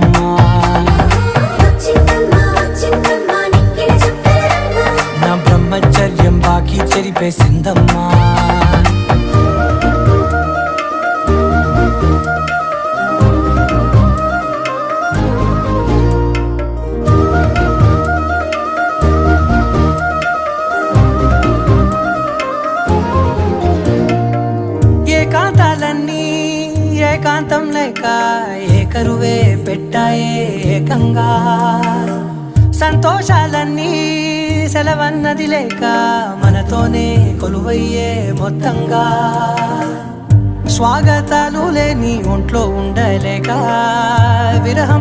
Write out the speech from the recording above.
సింగమ్మా. నా బ్రహ్మచర్యం బాకీ చెరిపేసిందమ్మా. ఏకాంతాలన్నీ ఏకాంతం లేక ఏకరువే పెట్టాయే ఏకంగా. సంతోషాలన్నీ సెలవన్నది లేక మనతోనే కొలువయ్యే మొత్తంగా. స్వాగతాలు లేని ఒంట్లో ఉండలేక విరహం